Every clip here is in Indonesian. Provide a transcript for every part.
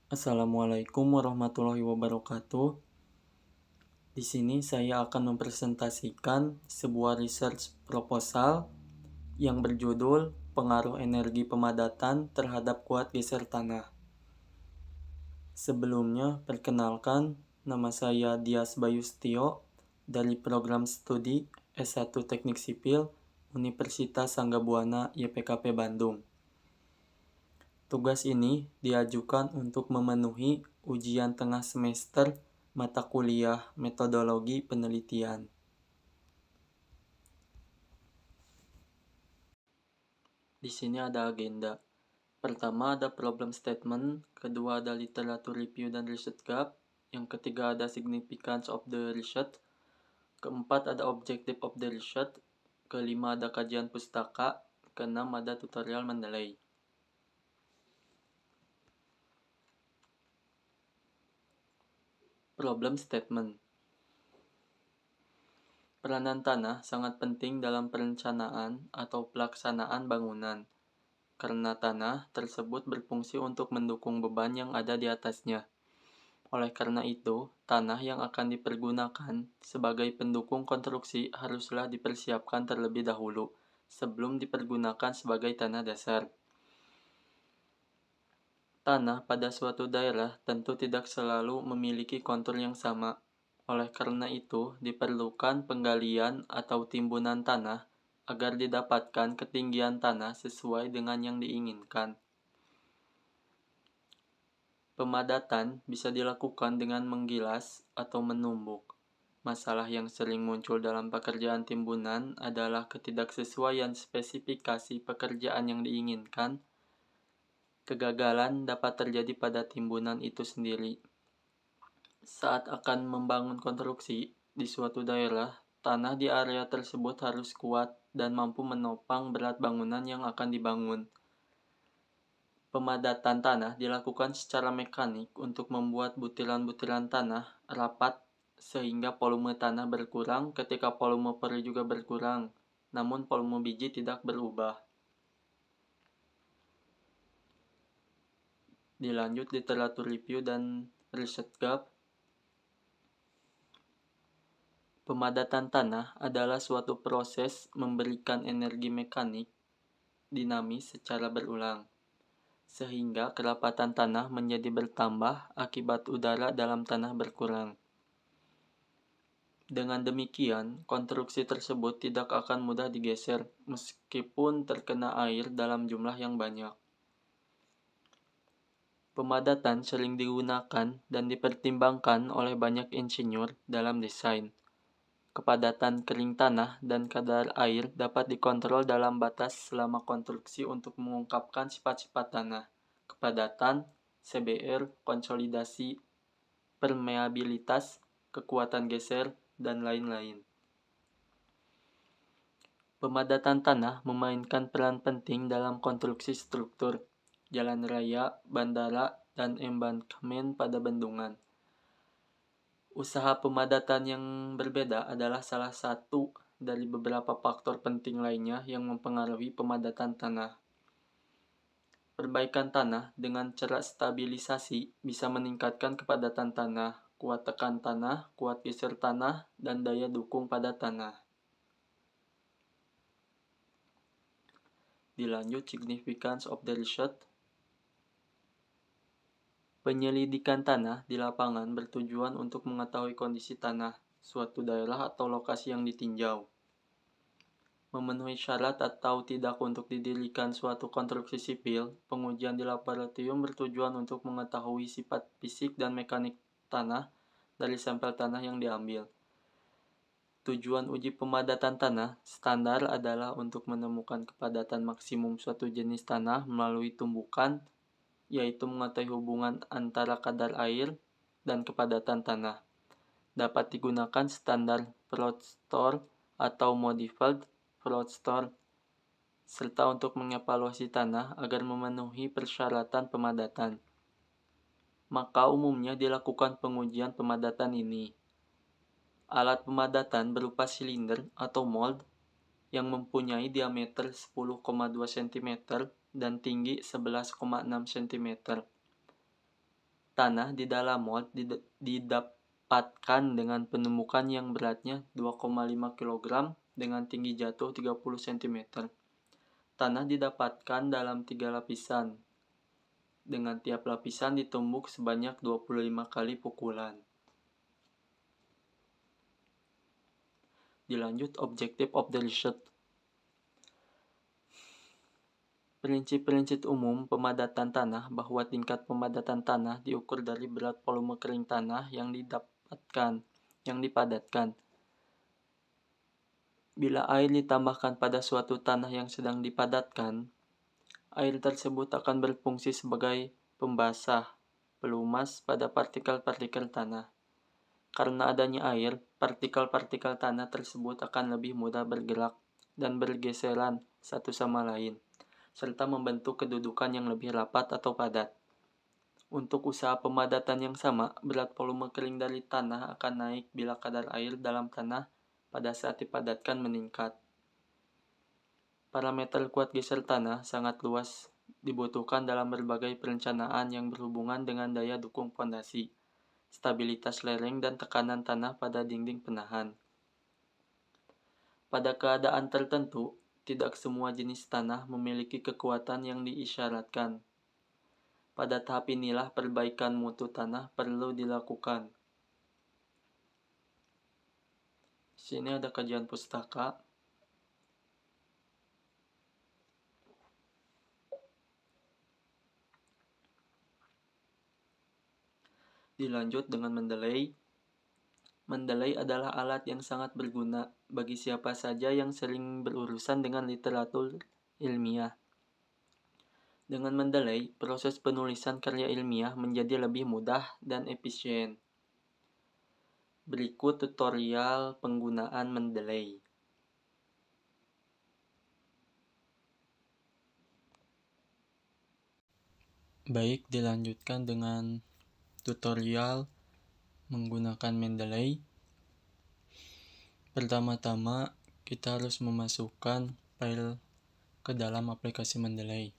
Assalamualaikum warahmatullahi wabarakatuh. Di sini saya akan mempresentasikan sebuah research proposal yang berjudul Pengaruh Energi Pemadatan Terhadap Kuat Geser Tanah. Sebelumnya, perkenalkan, nama saya Dias Bayustio dari program studi S1 Teknik Sipil Universitas Sanggabuana YPKP Bandung. Tugas ini diajukan untuk memenuhi ujian tengah semester mata kuliah metodologi penelitian. Di sini ada agenda. Pertama ada problem statement, kedua ada literature review dan research gap, yang ketiga ada significance of the research, keempat ada objective of the research, kelima ada kajian pustaka, keenam ada tutorial Mendeley. Problem statement. Peranan tanah sangat penting dalam perencanaan atau pelaksanaan bangunan, karena tanah tersebut berfungsi untuk mendukung beban yang ada di atasnya. Oleh karena itu, tanah yang akan dipergunakan sebagai pendukung konstruksi haruslah dipersiapkan terlebih dahulu, sebelum dipergunakan sebagai tanah dasar. Tanah pada suatu daerah tentu tidak selalu memiliki kontur yang sama. Oleh karena itu, diperlukan penggalian atau timbunan tanah agar didapatkan ketinggian tanah sesuai dengan yang diinginkan. Pemadatan bisa dilakukan dengan menggilas atau menumbuk. Masalah yang sering muncul dalam pekerjaan timbunan adalah ketidaksesuaian spesifikasi pekerjaan yang diinginkan. Kegagalan dapat terjadi pada timbunan itu sendiri. Saat akan membangun konstruksi di suatu daerah, tanah di area tersebut harus kuat dan mampu menopang berat bangunan yang akan dibangun. Pemadatan tanah dilakukan secara mekanik untuk membuat butiran-butiran tanah rapat sehingga volume tanah berkurang ketika volume pori juga berkurang, namun volume biji tidak berubah. Dilanjut literatur review dan research gap. Pemadatan tanah adalah suatu proses memberikan energi mekanik dinamis secara berulang, sehingga kerapatan tanah menjadi bertambah akibat udara dalam tanah berkurang. Dengan demikian, konstruksi tersebut tidak akan mudah digeser meskipun terkena air dalam jumlah yang banyak. Pemadatan sering digunakan dan dipertimbangkan oleh banyak insinyur dalam desain. Kepadatan kering tanah dan kadar air dapat dikontrol dalam batas selama konstruksi untuk mengungkapkan sifat-sifat tanah, kepadatan, CBR, konsolidasi, permeabilitas, kekuatan geser, dan lain-lain. Pemadatan tanah memainkan peran penting dalam konstruksi struktur, jalan raya, bandara, dan embankment pada bendungan. Usaha pemadatan yang berbeda adalah salah satu dari beberapa faktor penting lainnya yang mempengaruhi pemadatan tanah. Perbaikan tanah dengan cara stabilisasi bisa meningkatkan kepadatan tanah, kuat tekan tanah, kuat geser tanah, dan daya dukung pada tanah. Dilanjut significance of the research. Penyelidikan tanah di lapangan bertujuan untuk mengetahui kondisi tanah, suatu daerah atau lokasi yang ditinjau. Memenuhi syarat atau tidak untuk didirikan suatu konstruksi sipil, pengujian di laboratorium bertujuan untuk mengetahui sifat fisik dan mekanik tanah dari sampel tanah yang diambil. Tujuan uji pemadatan tanah standar adalah untuk menemukan kepadatan maksimum suatu jenis tanah melalui tumbukan, yaitu mengetahui hubungan antara kadar air dan kepadatan tanah. Dapat digunakan standar Floodstore atau Modified Floodstore, serta untuk mengevaluasi tanah agar memenuhi persyaratan pemadatan. Maka umumnya dilakukan pengujian pemadatan ini. Alat pemadatan berupa silinder atau mold yang mempunyai diameter 10,2 cm dan tinggi 11,6 cm. Tanah di dalam mold didapatkan dengan penumbukan yang beratnya 2,5 kg dengan tinggi jatuh 30 cm. Tanah didapatkan dalam 3 lapisan. Dengan tiap lapisan ditumbuk sebanyak 25 kali pukulan. Dilanjut objective of the research. Prinsip-prinsip umum pemadatan tanah bahwa tingkat pemadatan tanah diukur dari berat volume kering tanah yang dipadatkan. Bila air ditambahkan pada suatu tanah yang sedang dipadatkan, air tersebut akan berfungsi sebagai pembasah, pelumas pada partikel-partikel tanah. Karena adanya air, partikel-partikel tanah tersebut akan lebih mudah bergerak dan bergeseran satu sama lain, serta membentuk kedudukan yang lebih rapat atau padat. Untuk usaha pemadatan yang sama, berat volume kering dari tanah akan naik bila kadar air dalam tanah pada saat dipadatkan meningkat. Parameter kuat geser tanah sangat luas dibutuhkan dalam berbagai perencanaan yang berhubungan dengan daya dukung fondasi, stabilitas lereng, dan tekanan tanah pada dinding penahan. Pada keadaan tertentu, tidak semua jenis tanah memiliki kekuatan yang diisyaratkan. Pada tahap inilah perbaikan mutu tanah perlu dilakukan. Di sini ada kajian pustaka. Dilanjut dengan mendeley. Mendeley adalah alat yang sangat berguna bagi siapa saja yang sering berurusan dengan literatur ilmiah. Dengan mendeley, proses penulisan karya ilmiah menjadi lebih mudah dan efisien. Berikut tutorial penggunaan mendeley. Baik, dilanjutkan dengan tutorial menggunakan mendeley. Pertama-tama, kita harus memasukkan file ke dalam aplikasi mendeley.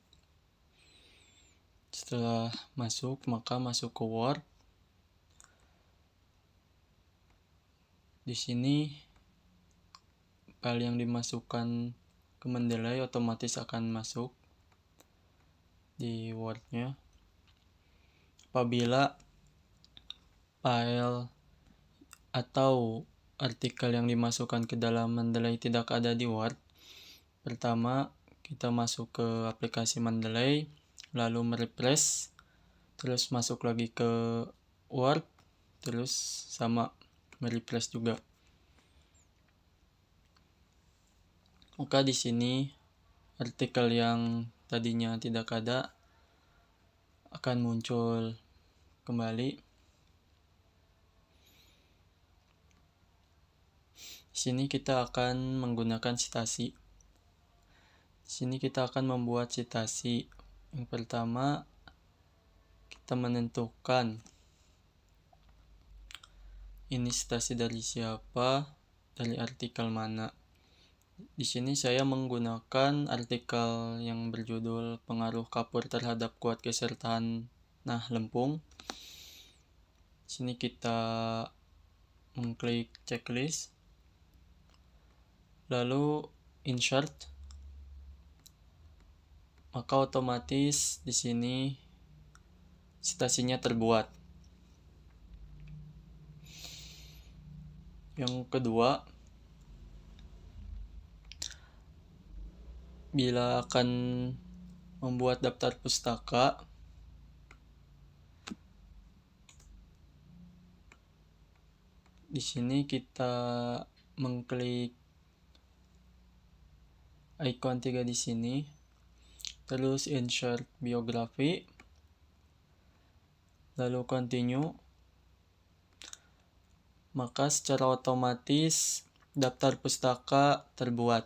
Setelah masuk, maka masuk ke Word. Di sini file yang dimasukkan ke mendeley otomatis akan masuk di Word-nya. Apabila file atau artikel yang dimasukkan ke dalam mendeley tidak ada di Word, pertama kita masuk ke aplikasi mendeley, lalu merefresh, terus masuk lagi ke Word, terus sama merefresh juga. Maka di sini artikel yang tadinya tidak ada akan muncul kembali. Di sini kita akan menggunakan citasi. Di sini kita akan membuat citasi. Yang pertama, kita menentukan ini citasi dari siapa, dari artikel mana. Di sini saya menggunakan artikel yang berjudul Pengaruh Kapur terhadap Kuat Geser Tanah Lempung. Di sini kita mengklik checklist, lalu insert, maka otomatis di sini citasinya terbuat. Yang kedua, bila akan membuat daftar pustaka, di sini kita mengklik icon 3 di sini, terus insert biografi, lalu continue, maka secara otomatis daftar pustaka terbuat.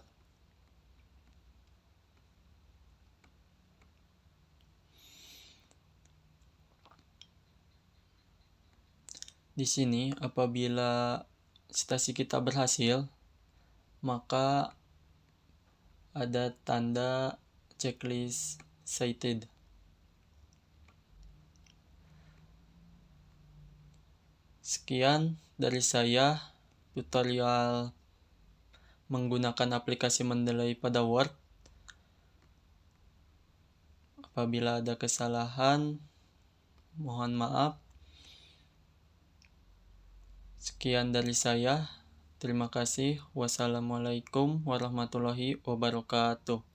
Di sini apabila citasi kita berhasil, maka ada tanda checklist cited. Sekian dari saya, tutorial menggunakan aplikasi Mendeley pada Word. Apabila ada kesalahan, mohon maaf. Sekian dari saya. Terima kasih. Wassalamualaikum warahmatullahi wabarakatuh.